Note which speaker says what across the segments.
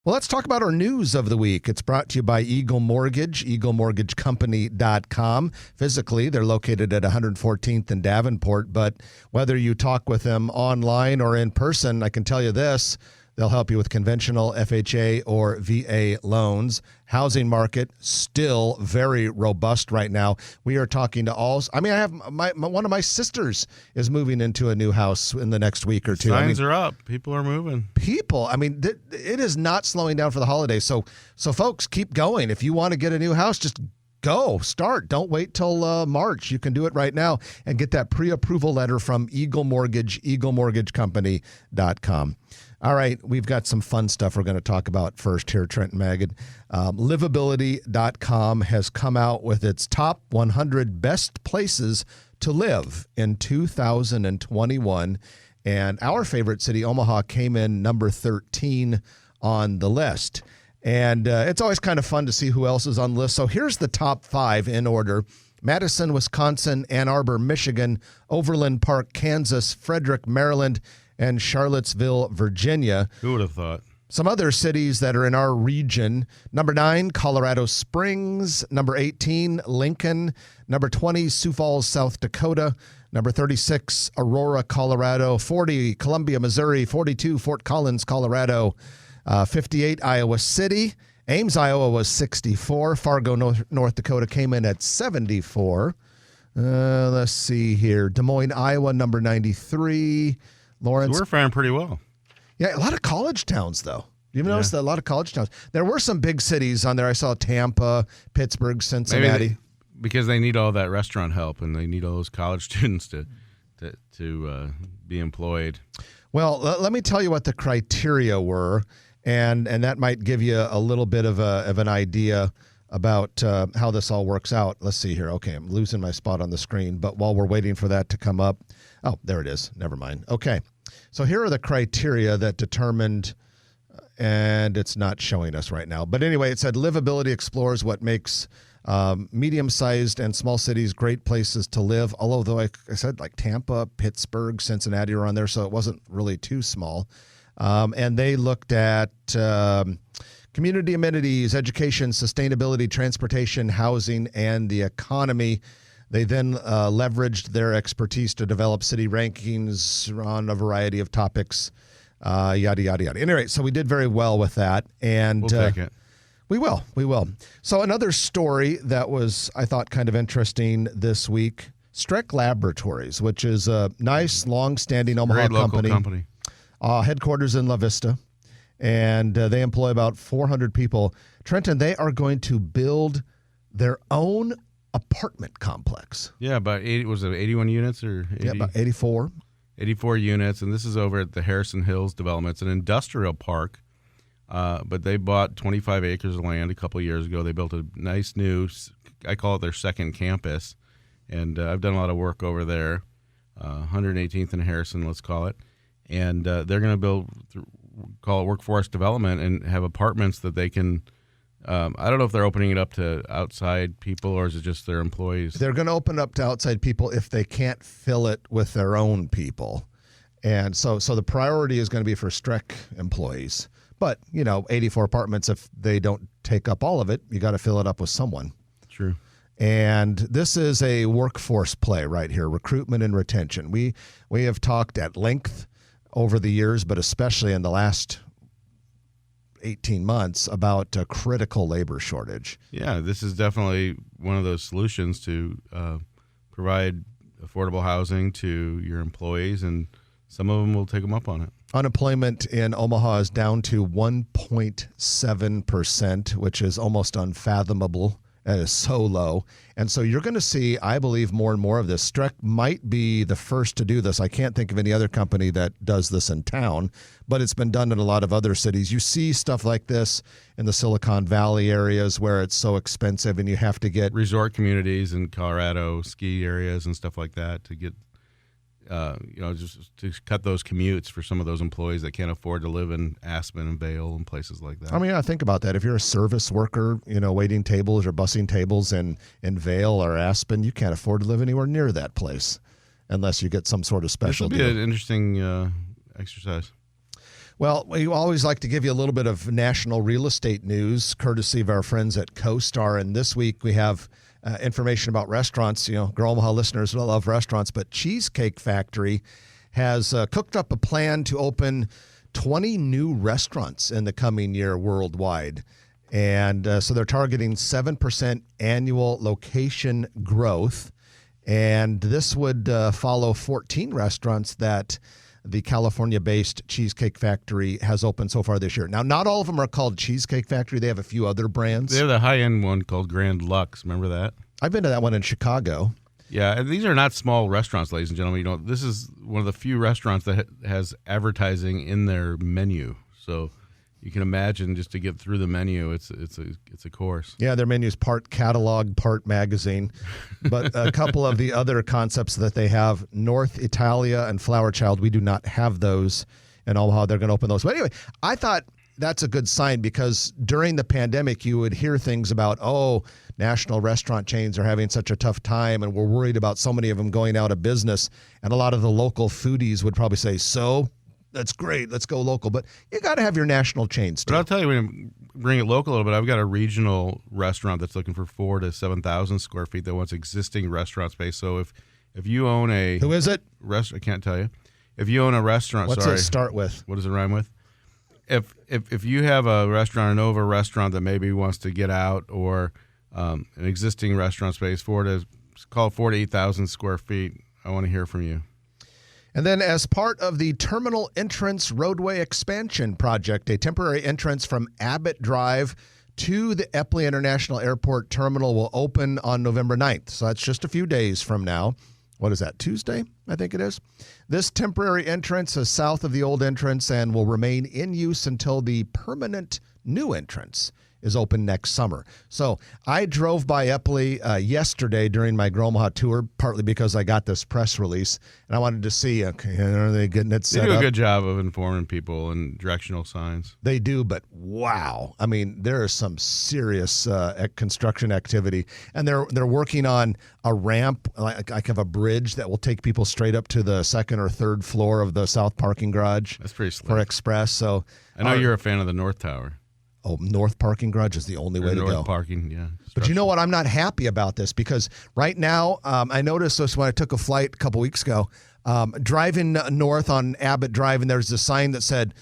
Speaker 1: Well, let's talk about our news of the week. It's brought to you by Eagle Mortgage, eaglemortgagecompany.com. Physically, they're located at 114th and Davenport, but whether you talk with them online or in person, I can tell you this, they'll help you with conventional FHA or VA loans. Housing market still very robust right now. We are talking to all. I have one of my sisters is moving into a new house in the next week or two.
Speaker 2: Signs are up. People are moving.
Speaker 1: It is not slowing down for the holidays. So folks, keep going. If you want to get a new house, just go. Start. Don't wait till March. You can do it right now and get that pre-approval letter from Eagle Mortgage, eaglemortgagecompany.com. All right, we've got some fun stuff we're going to talk about first here, Trent and Megan. Livability.com has come out with its top 100 best places to live in 2021, and our favorite city, Omaha, came in number 13 on the list. And it's always kind of fun to see who else is on the list. So here's the top 5 in order. Madison, Wisconsin, Ann Arbor, Michigan, Overland Park, Kansas, Frederick, Maryland, and Charlottesville, Virginia.
Speaker 2: Who would have thought?
Speaker 1: Some other cities that are in our region. Number 9, Colorado Springs. Number 18, Lincoln. Number 20, Sioux Falls, South Dakota. Number 36, Aurora, Colorado. 40, Columbia, Missouri. 42, Fort Collins, Colorado. 58, Iowa City. Ames, Iowa was 64. Fargo, North Dakota came in at 74. Let's see here. Des Moines, Iowa, number 93. Lawrence.
Speaker 2: So we're faring pretty well.
Speaker 1: Yeah, a lot of college towns, though. You ever notice that a lot of college towns? There were some big cities on there. I saw Tampa, Pittsburgh, Cincinnati.
Speaker 2: Because they need all that restaurant help, and they need all those college students to be employed.
Speaker 1: Well, let me tell you what the criteria were, and that might give you a little bit of an idea about how this all works out. Let's see here. Okay, I'm losing my spot on the screen, but while we're waiting for that to come up, oh, there it is. Never mind. Okay, so here are the criteria that determined, and it's not showing us right now. But anyway, it said livability explores what makes medium-sized and small cities great places to live. Although I said like Tampa, Pittsburgh, Cincinnati are on there, so it wasn't really too small. And they looked at community amenities, education, sustainability, transportation, housing, and the economy. They then leveraged their expertise to develop city rankings on a variety of topics, yada, yada, yada. Anyway, so we did very well with that. And
Speaker 2: we'll take it.
Speaker 1: We will. So another story that was, I thought, kind of interesting this week, Streck Laboratories, which is a nice, long-standing Omaha company. Headquarters in La Vista. And they employ about 400 people. Trenton, they are going to build their own apartment complex.
Speaker 2: Yeah, about 81 units or 80?
Speaker 1: Yeah, about 84.
Speaker 2: 84 units, and this is over at the Harrison Hills development. It's an industrial park, but they bought 25 acres of land a couple of years ago. They built a nice new, I call it their second campus, and I've done a lot of work over there, 118th and Harrison, let's call it. And they're going to call it workforce development and have apartments that they can, I don't know if they're opening it up to outside people or is it just their employees?
Speaker 1: They're going to open up to outside people if they can't fill it with their own people. And so the priority is going to be for Streck employees. But, 84 apartments, if they don't take up all of it, you got to fill it up with someone.
Speaker 2: True.
Speaker 1: And this is a workforce play right here, recruitment and retention. We have talked at length over the years, but especially in the last 18 months, about a critical labor shortage.
Speaker 2: Yeah, this is definitely one of those solutions to provide affordable housing to your employees, and some of them will take them up on it.
Speaker 1: Unemployment in Omaha is down to 1.7%, which is almost unfathomable. That is so low. And so you're going to see, I believe, more and more of this. Streck might be the first to do this. I can't think of any other company that does this in town, but it's been done in a lot of other cities. You see stuff like this in the Silicon Valley areas where it's so expensive and you have to get
Speaker 2: resort communities in Colorado, ski areas and stuff like that to get, just to cut those commutes for some of those employees that can't afford to live in Aspen and Vail and places like that.
Speaker 1: I mean, think about that. If you're a service worker, waiting tables or bussing tables in Vail or Aspen, you can't afford to live anywhere near that place unless you get some sort of special
Speaker 2: deal. This would be an interesting exercise.
Speaker 1: Well, we always like to give you a little bit of national real estate news, courtesy of our friends at CoStar. And this week we have information about restaurants. You know, Grow Omaha listeners love restaurants, but Cheesecake Factory has cooked up a plan to open 20 new restaurants in the coming year worldwide. And so they're targeting 7% annual location growth. And this would follow 14 restaurants that the California-based Cheesecake Factory has opened so far this year. Now, not all of them are called Cheesecake Factory. They have a few other brands.
Speaker 2: They have the high-end one called Grand Lux. Remember that?
Speaker 1: I've been to that one in Chicago.
Speaker 2: Yeah, and these are not small restaurants, ladies and gentlemen. You know, this is one of the few restaurants that has advertising in their menu. So you can imagine, just to get through the menu, it's a course.
Speaker 1: Yeah, their menu's part catalog, part magazine. But a couple of the other concepts that they have, North Italia and Flower Child, we do not have those in Omaha. They're going to open those. But anyway, I thought that's a good sign, because during the pandemic, you would hear things about, national restaurant chains are having such a tough time and we're worried about so many of them going out of business. And a lot of the local foodies would probably say, so that's great, let's go local. But you got to have your national chains too.
Speaker 2: But I'll tell you, when you bring it local a little bit, I've got a regional restaurant that's looking for 4,000 to 7,000 square feet that wants existing restaurant space. So if you own a...
Speaker 1: Who is it?
Speaker 2: I can't tell you. If you own a restaurant...
Speaker 1: What's it start with?
Speaker 2: What does it rhyme with? If you have a restaurant, an over restaurant that maybe wants to get out, or an existing restaurant space, call it 4,000 to 8,000 square feet, I want to hear from you.
Speaker 1: And then, as part of the Terminal Entrance Roadway Expansion Project, a temporary entrance from Abbott Drive to the Eppley International Airport Terminal will open on November 9th. So that's just a few days from now. What is that, Tuesday, I think it is? This temporary entrance is south of the old entrance and will remain in use until the permanent new entrance is open next summer. So I drove by Eppley yesterday during my Grow Omaha tour, partly because I got this press release, and I wanted to see, okay, are they getting it set up?
Speaker 2: They do a good job of informing people and directional signs.
Speaker 1: They do, but wow. I mean, there is some serious construction activity, and they're working on a ramp, like of a bridge that will take people straight up to the second or third floor of the south parking garage.
Speaker 2: That's pretty slick.
Speaker 1: For Express. So
Speaker 2: I know you're a fan of the North Tower.
Speaker 1: Oh, north parking garage is the only way to go.
Speaker 2: North parking, yeah.
Speaker 1: But you know what? I'm not happy about this, because right now, I noticed this when I took a flight a couple weeks ago, driving north on Abbott Drive, and there's a sign that said,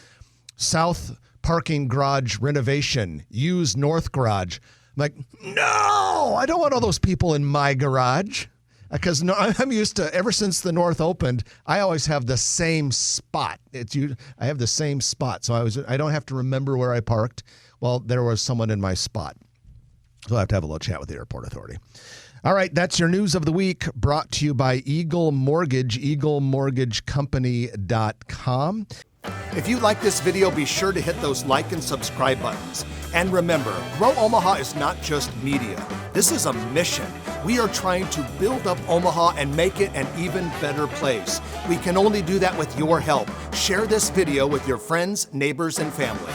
Speaker 1: South Parking Garage Renovation, use North Garage. I'm like, no, I don't want all those people in my garage. Because I'm used to, ever since the North opened, I always have the same spot. I have the same spot, so I don't have to remember where I parked. Well, there was someone in my spot. So I have to have a little chat with the airport authority. All right, that's your news of the week, brought to you by Eagle Mortgage, eaglemortgagecompany.com. If you like this video, be sure to hit those like and subscribe buttons. And remember, Grow Omaha is not just media. This is a mission. We are trying to build up Omaha and make it an even better place. We can only do that with your help. Share this video with your friends, neighbors, and family.